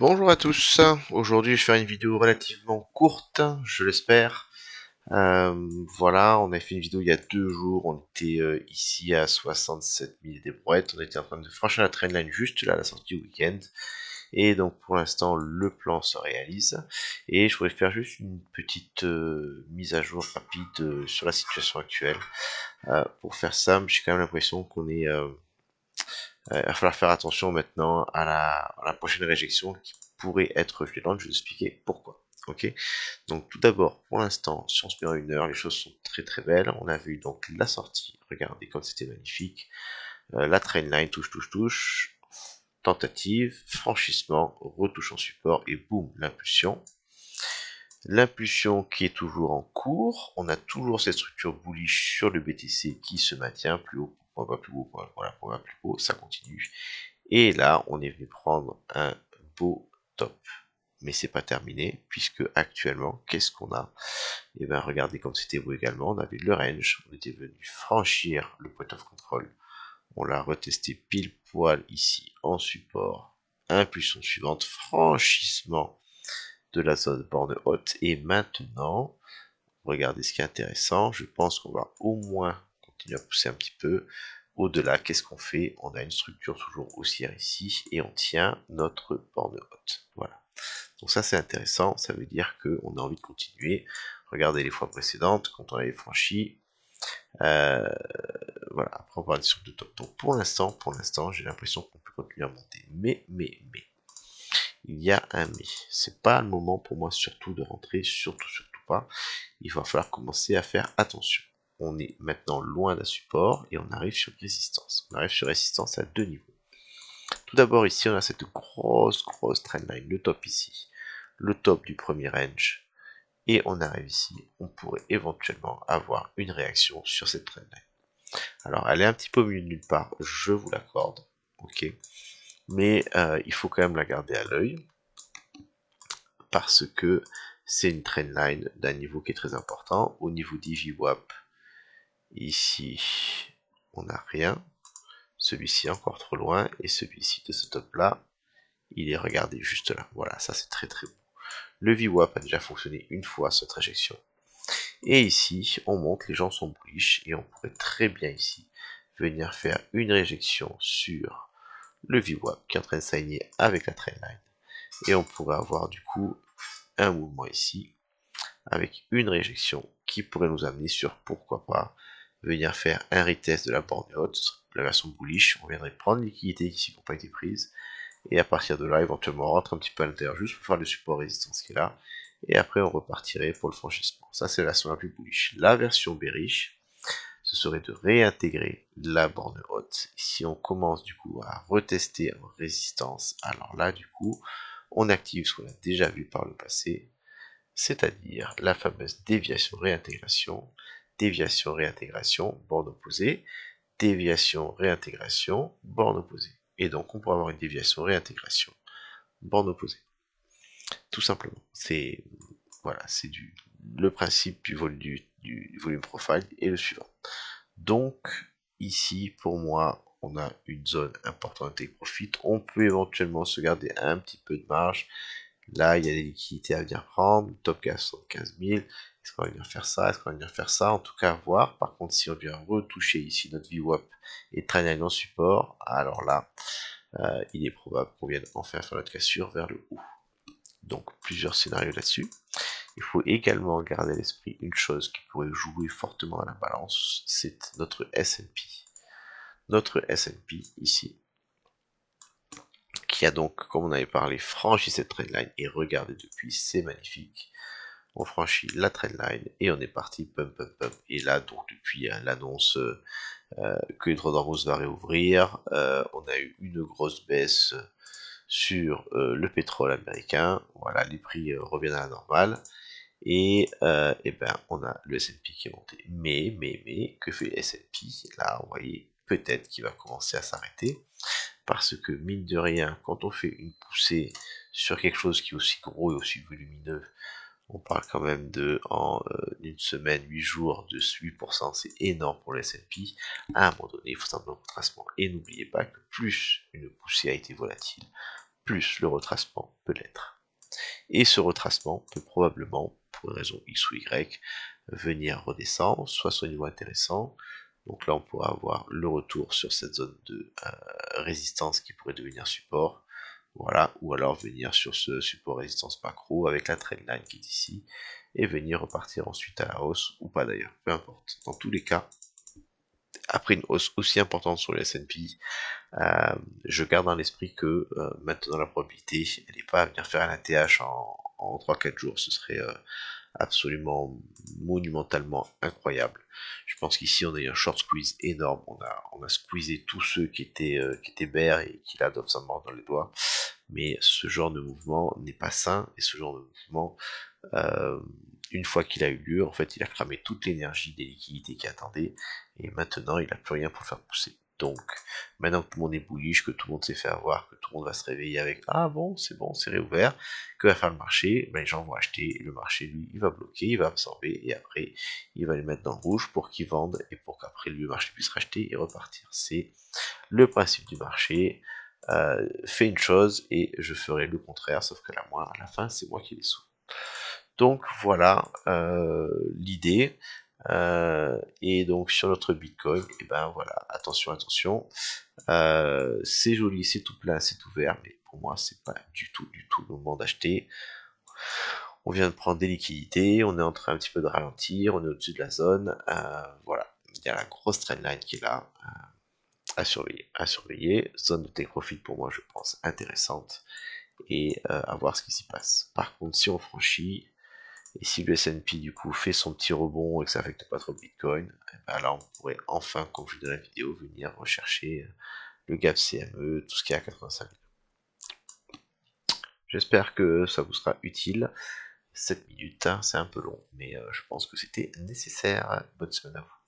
Bonjour à tous, aujourd'hui je vais faire une vidéo relativement courte, je l'espère. Voilà, on a fait une vidéo il y a 2 jours, on était ici à 67 000 des brouettes, on était en train de franchir la trendline juste là à la sortie du week-end. Et donc pour l'instant le plan se réalise, et je voulais faire juste une petite mise à jour rapide sur la situation actuelle. Pour faire ça, j'ai quand même l'impression qu'on est... il va falloir faire attention maintenant à la prochaine réjection qui pourrait être violente. Je vais vous expliquer pourquoi. Ok. Donc tout d'abord, pour l'instant, si on se met à 1 heure, les choses sont très très belles. On a vu donc la sortie. Regardez comme c'était magnifique. La trainline touche touche touche. Tentative, franchissement, retouche en support et boum, l'impulsion. L'impulsion qui est toujours en cours. On a toujours cette structure bullish sur le BTC qui se maintient plus haut, point bas plus haut, voilà, point bas plus haut, ça continue. Et là, on est venu prendre un beau top. Mais c'est pas terminé, puisque actuellement, qu'est-ce qu'on a? Et bien, regardez comme c'était beau également. On avait le range, on était venu franchir le point of control. On l'a retesté pile poil ici en support. Impulsion suivante, franchissement de la zone borne haute. Et maintenant, regardez ce qui est intéressant. Je pense qu'on va au moins continuer à pousser un petit peu. Au-delà, qu'est-ce qu'on fait? On a une structure toujours haussière ici et on tient notre borne haute. Voilà. Donc ça c'est intéressant, ça veut dire qu'on a envie de continuer. Regardez les fois précédentes, quand on avait franchi. Euh, voilà, après on parle des structures de top. Donc pour l'instant, j'ai l'impression qu'on peut continuer à monter. Mais, il y a un mais. C'est pas le moment pour moi surtout de rentrer, surtout pas. Il va falloir commencer à faire attention. On est maintenant loin d'un support et on arrive sur résistance. On arrive sur résistance à 2 niveaux. Tout d'abord ici on a cette grosse trendline, le top ici, le top du premier range, et on arrive ici, on pourrait éventuellement avoir une réaction sur cette trendline. Alors elle est un petit peu au milieu de nulle part, je vous l'accorde, ok, mais il faut quand même la garder à l'œil, parce que c'est une trendline d'un niveau qui est très important. Au niveau d'IVWAP, ici on n'a rien, celui-ci encore trop loin, et celui-ci de ce top là, il est regardé juste là. Voilà, ça c'est très très beau. Le VWAP a déjà fonctionné une fois cette réjection. Et ici, on monte, les gens sont bullish, et on pourrait très bien ici venir faire une réjection sur le VWAP qui est en train de s'aligner avec la trendline. Et on pourrait avoir du coup un mouvement ici avec une réjection qui pourrait nous amener sur, pourquoi pas, venir faire un retest de la borne haute, la version bullish. On viendrait prendre liquidité ici qui n'ont pas été prises, et à partir de là, éventuellement, on rentre un petit peu à l'intérieur juste pour faire le support résistance qui est là, et après on repartirait pour le franchissement. Ça c'est la version la plus bullish. La version bearish, ce serait de réintégrer la borne haute. Si on commence du coup à retester en résistance, alors là du coup, on active ce qu'on a déjà vu par le passé, c'est-à-dire la fameuse déviation réintégration, borne opposée, déviation réintégration, borne opposée. Et donc on pourrait avoir une déviation réintégration, borne opposée. Tout simplement. C'est voilà, c'est le principe du volume profile est le suivant. Donc ici, pour moi, on a une zone importante de take profit. On peut éventuellement se garder un petit peu de marge. Là, il y a des liquidités à venir prendre. Top 75 000. Est-ce qu'on va venir faire ça? Est-ce qu'on va venir faire ça? En tout cas, à voir. Par contre, si on vient retoucher ici notre VWAP et traîner en support, alors là, il est probable qu'on vienne enfin faire notre cassure vers le haut. Donc, plusieurs scénarios là-dessus. Il faut également garder à l'esprit une chose qui pourrait jouer fortement à la balance, c'est notre S&P. Notre S&P ici, qui a donc, comme on avait parlé, franchi cette trendline, et regardez depuis, c'est magnifique. On franchit la trendline et on est parti, pump, pump, pump. Et là, donc depuis l'annonce que Hydrodormus va réouvrir, on a eu une grosse baisse sur le pétrole américain. Voilà, les prix reviennent à la normale. Et ben on a le S&P qui est monté. Mais, que fait le S&P? Là, vous voyez, peut-être qu'il va commencer à s'arrêter. Parce que, mine de rien, quand on fait une poussée sur quelque chose qui est aussi gros et aussi volumineux, on parle quand même de, en une semaine, 8 jours, de 8%, c'est énorme pour le S&P. À un moment donné, il faut simplement un retracement. Et n'oubliez pas que plus une poussée a été volatile, plus le retracement peut l'être. Et ce retracement peut probablement, pour une raison X ou Y, venir redescendre, soit sur un niveau intéressant. Donc là, on pourra avoir le retour sur cette zone de résistance qui pourrait devenir support. Voilà, ou alors venir sur ce support résistance macro avec la trendline qui est ici, et venir repartir ensuite à la hausse, ou pas d'ailleurs, peu importe. Dans tous les cas, après une hausse aussi importante sur le S&P, je garde dans l'esprit que maintenant la probabilité, elle n'est pas à venir faire un ATH en 3-4 jours, ce serait absolument monumentalement incroyable. Je pense qu'ici on a eu un short squeeze énorme, on a squeezé tous ceux qui étaient bears et qui là doivent s'en mordre dans les doigts, mais ce genre de mouvement n'est pas sain, et ce genre de mouvement, une fois qu'il a eu lieu, en fait il a cramé toute l'énergie des liquidités qui attendaient, et maintenant il n'a plus rien pour le faire pousser. Donc, maintenant que tout le monde est bullish, que tout le monde s'est fait avoir, que tout le monde va se réveiller avec ah bon, c'est réouvert, que va faire le marché, ben, les gens vont acheter, et le marché, lui, il va bloquer, il va absorber, et après, il va les mettre dans le rouge pour qu'ils vendent, et pour qu'après, le marché puisse racheter et repartir. C'est le principe du marché. Fais une chose, et je ferai le contraire, sauf que là, moi, à la fin, c'est moi qui les sous. Donc, voilà l'idée. Et donc sur notre Bitcoin, et ben voilà, attention, attention, c'est joli, c'est tout plein, c'est tout vert, mais pour moi c'est pas du tout le moment d'acheter. On vient de prendre des liquidités, on est en train un petit peu de ralentir, on est au-dessus de la zone, voilà, il y a la grosse trendline qui est là, à surveiller, zone de take profit pour moi je pense intéressante, et à voir ce qui s'y passe. Par contre si on franchit, et si le S&P du coup fait son petit rebond et que ça affecte pas trop le Bitcoin, et ben là on pourrait enfin, comme je dis dans la vidéo, venir rechercher le gap CME, tout ce qui est à 85 000. J'espère que ça vous sera utile. 7 minutes, hein, c'est un peu long, mais je pense que c'était nécessaire. Bonne semaine à vous.